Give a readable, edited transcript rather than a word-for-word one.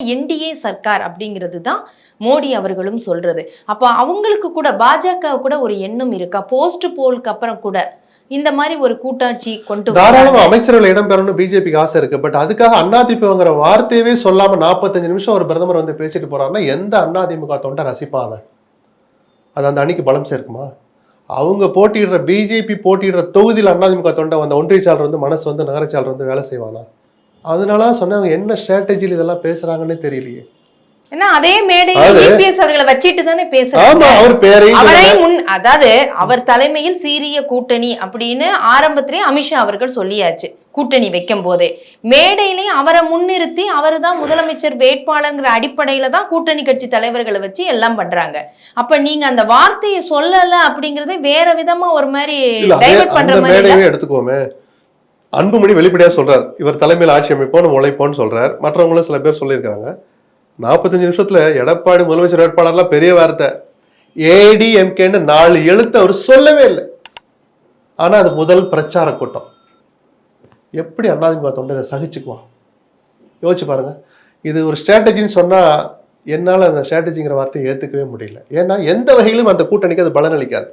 NDA Sarkar அப்படிங்கிறது தான் மோடி அவர்களும் சொல்றது. அப்ப அவங்களுக்கு கூட பாஜக கூட ஒரு எண்ணம் இருக்கா? போஸ்ட் போலுக்கு அப்புறம் கூட இந்த மாதிரி ஒரு கூட்டாட்சி கொண்டு தாராளமா அமைச்சர்கள் இடம்பெறணும் பிஜேபிக்கு ஆசை இருக்கு. பட் அதுக்காக அதிமுகங்கிற வார்த்தையவே சொல்லாம 45 நிமிஷம் ஒரு பிரதமர் வந்து பேசிட்டு போறாருன்னா எந்த அதிமுக தொண்டை ரசிப்பாத? அது அந்த அணிக்கு பலம் சேர்க்குமா? அவங்க போட்டியிடுற பிஜேபி போட்டியிடுற தொகுதியில் அதிமுக தொண்டை வந்த ஒன்றிய செயலர் வந்து மனசு வந்து நகர செயலர் வந்து வேலை செய்வானா? அதனால சொன்னாங்க என்ன ஸ்ட்ராட்டஜியில் இதெல்லாம் பேசுறாங்கன்னே தெரியலையே. ஏன்னா அதே மேடையில் இபிஎஸ் அவர்களை வச்சிட்டு தானே பேசுறாங்க. அதாவது அவர் தலைமையில் சீரிய கூட்டணி அப்படின்னு ஆரம்பத்திலே அமித்ஷா அவர்கள் சொல்லியாச்சு. கூட்டணி வைக்கும் போதே மேடையிலேயே அவரை முன்னிறுத்தி அவரு தான் முதலமைச்சர் வேட்பாளர்ங்கிற அடிப்படையில தான் கூட்டணி கட்சி தலைவர்களை வச்சு எல்லாம் பண்றாங்க. அப்ப நீங்க அந்த வார்த்தையை சொல்லல அப்படிங்கறத வேற விதமா ஒரு மாதிரி டைவர்ட் பண்ற மாதிரி எடுத்துக்கோமே. அன்புமணி வெளிப்படையா சொல்றாரு, இவர் தலைமையில் ஆட்சி அமைப்போம் உழைப்போன்னு சொல்றாரு. மற்றவங்களும் சில பேர் சொல்லியிருக்காங்க. 45 நிமிஷத்துல எடப்பாடி முதலமைச்சர் வேட்பாளர்லாம் பெரிய வார்த்தை ஏடிஎம்கேன்னு 4 எழுத்து அவர் சொல்லவே இல்லை. ஆனா அது முதல் பிரச்சார கூட்டம். எப்படி அதிமுக தொண்டை சகிச்சுக்குவான்? யோசிச்சு பாருங்க. இது ஒரு ஸ்ட்ராட்டஜின்னு சொன்னா என்னால அந்த ஸ்ட்ராட்டஜிங்கிற வார்த்தையை ஏத்துக்கவே முடியல. ஏன்னா எந்த வகையிலும் அந்த கூட்டணிக்கு அது பலனளிக்காது.